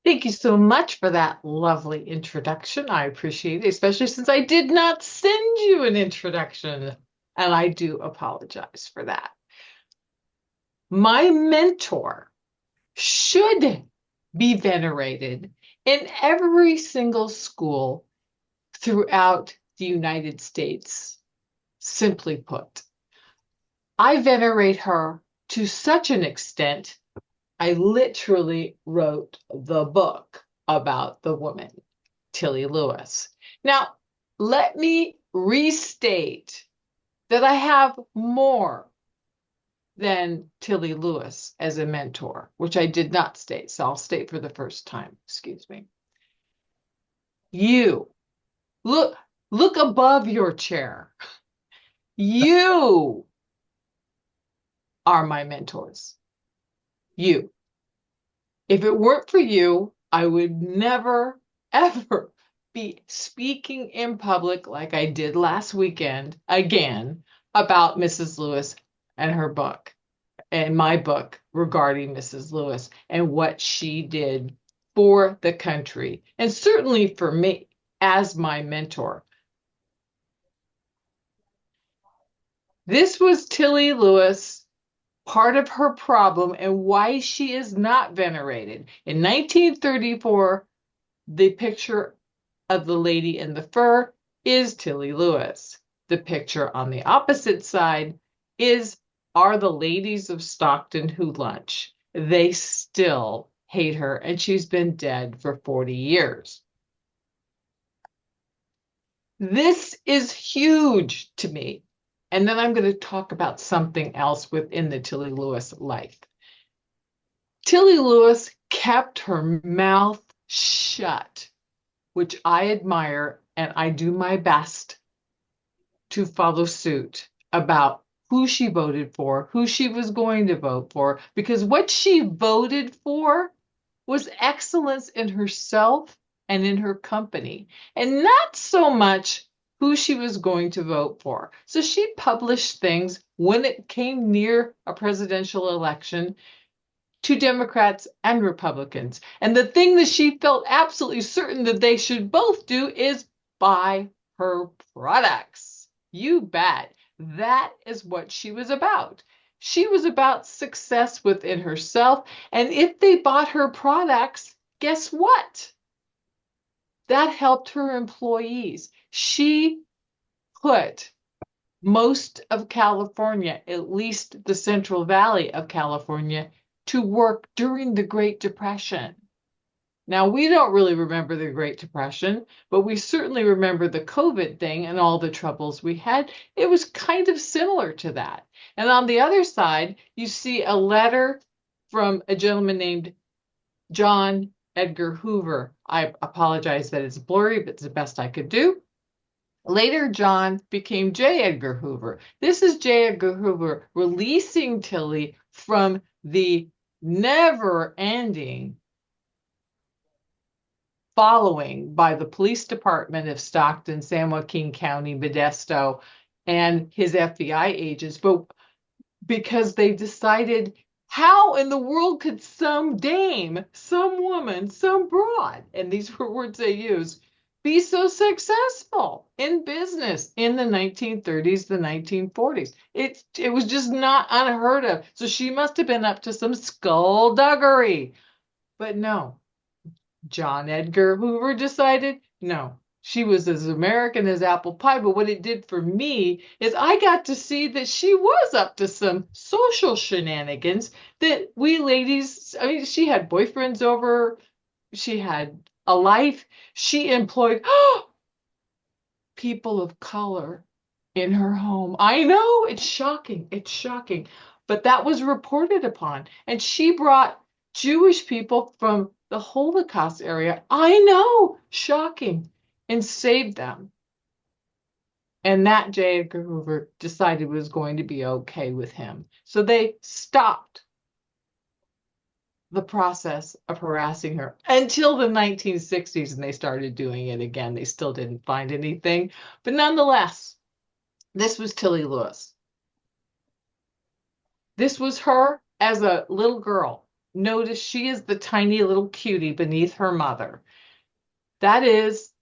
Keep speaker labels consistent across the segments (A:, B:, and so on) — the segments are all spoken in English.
A: Thank you so much for that lovely introduction. I appreciate it, especially since I did not send you an introduction, and I do apologize for that. My mentor should be venerated in every single school throughout the United States. Simply put, I venerate her to such an extent, I literally wrote the book about the woman, Tilly Lewis. Now, let me restate that I have more than Tilly Lewis as a mentor, which I did not state. So I'll state for the first time. Excuse me. You look look above your chair. You are my mentors. You. If it weren't for you, I would never, ever be speaking in public like I did last weekend again about Mrs. Lewis and her book and my book regarding Mrs. Lewis and what she did for the country and certainly for me as my mentor. This was Tilly Lewis, part of her problem and why she is not venerated. In 1934, the picture of the lady in the fur is Tilly Lewis. The picture on the opposite side are the ladies of Stockton who lunch. They still hate her, and she's been dead for 40 years. This is huge to me. And then I'm going to talk about something else within the Tilly Lewis life. Tilly Lewis kept her mouth shut, which I admire, and I do my best to follow suit about who she voted for, who she was going to vote for, because what she voted for was excellence in herself and in her company, and not so much who she was going to vote for. So she published things when it came near a presidential election to Democrats and Republicans. And the thing that she felt absolutely certain that they should both do is buy her products. You bet. That is what she was about. She was about success within herself. And if they bought her products, guess what? That helped her employees. She put most of California, at least the Central Valley of California, to work during the Great Depression. Now, we don't really remember the Great Depression, but we certainly remember the COVID thing and all the troubles we had. It was kind of similar to that. And on the other side, you see a letter from a gentleman named John Edgar Hoover. I apologize that it's blurry, but it's the best I could do. Later, John became J. Edgar Hoover. This is J. Edgar Hoover releasing Tilly from the never ending following by the police department of Stockton, San Joaquin County, Modesto, and his FBI agents, but because they decided how in the world could some dame, some woman, some broad, and these were words they used, be so successful in business in the 1930s, the 1940s. It was just not unheard of. So she must have been up to some skullduggery. But no, John Edgar Hoover decided no, she was as American as apple pie. But what it did for me is I got to see that she was up to some social shenanigans that we ladies, I mean, she had boyfriends over, she had a life, she employed people of color in her home. I know it's shocking. It's shocking. But that was reported upon. And she brought Jewish people from the Holocaust area. I know, shocking, and saved them. And that J. Edgar Hoover decided was going to be okay with him. So they stopped the process of harassing her until the 1960s, and they started doing it again. They still didn't find anything. But nonetheless, this was Tilly Lewis. This was her as a little girl notice she is the tiny little cutie beneath her mother. That is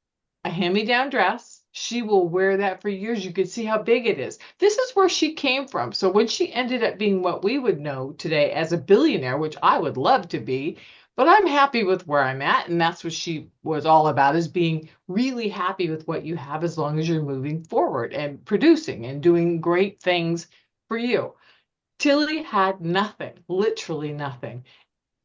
A: a hand-me-down dress. She will wear that for years. You can see how big it is. This is where she came from. So when she ended up being what we would know today as a billionaire, which I would love to be, but I'm happy with where I'm at. And that's what she was all about, is being really happy with what you have as long as you're moving forward and producing and doing great things for you. Tilly had nothing, literally nothing.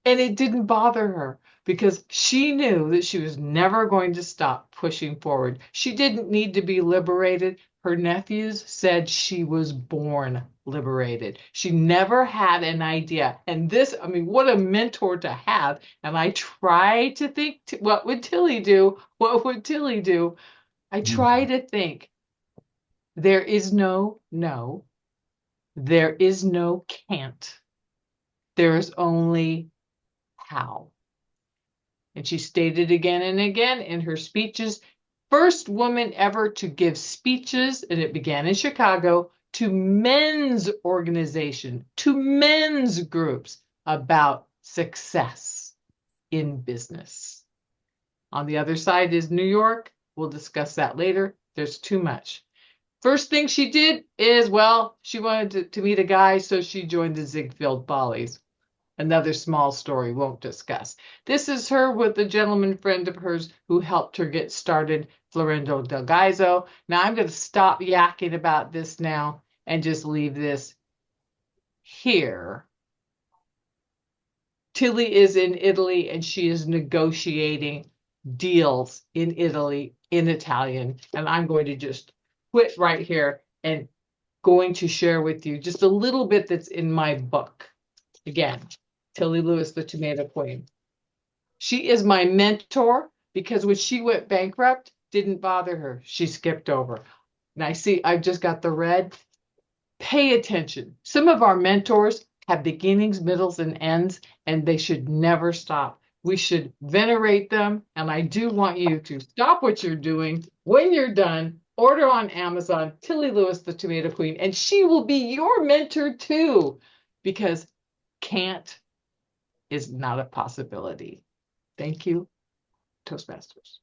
A: And it didn't bother her because she knew that she was never going to stop pushing forward. She didn't need to be liberated. Her nephews said she was born liberated. She never had an idea. And this, I mean, what a mentor to have. And I try to think, what would Tilly do? What would Tilly do? I try to think, there is no no, there is no can't. There is only how. And she stated again and again in her speeches, first woman ever to give speeches, and it began in Chicago, to men's organization, to men's groups about success in business. On the other side is New York. We'll discuss that later. There's too much. First thing she did is, well, she wanted to meet a guy, so she joined the Ziegfeld Follies. Another small story, won't discuss. This is her with a gentleman friend of hers who helped her get started, Florendo Del Gaizo. Now I'm going to stop yakking about this now and just leave this here. Tilly is in Italy and she is negotiating deals in Italy in Italian. And I'm going to just quit right here and going to share with you just a little bit that's in my book. Again, Tilly Lewis, the Tomato Queen. She is my mentor because when she went bankrupt, didn't bother her. She skipped over. And I see I've just got the red. Pay attention. Some of our mentors have beginnings, middles, and ends, and they should never stop. We should venerate them. And I do want you to stop what you're doing. When you're done, order on Amazon, Tilly Lewis, the Tomato Queen, and she will be your mentor too, because can't is not a possibility. Thank you, Toastmasters.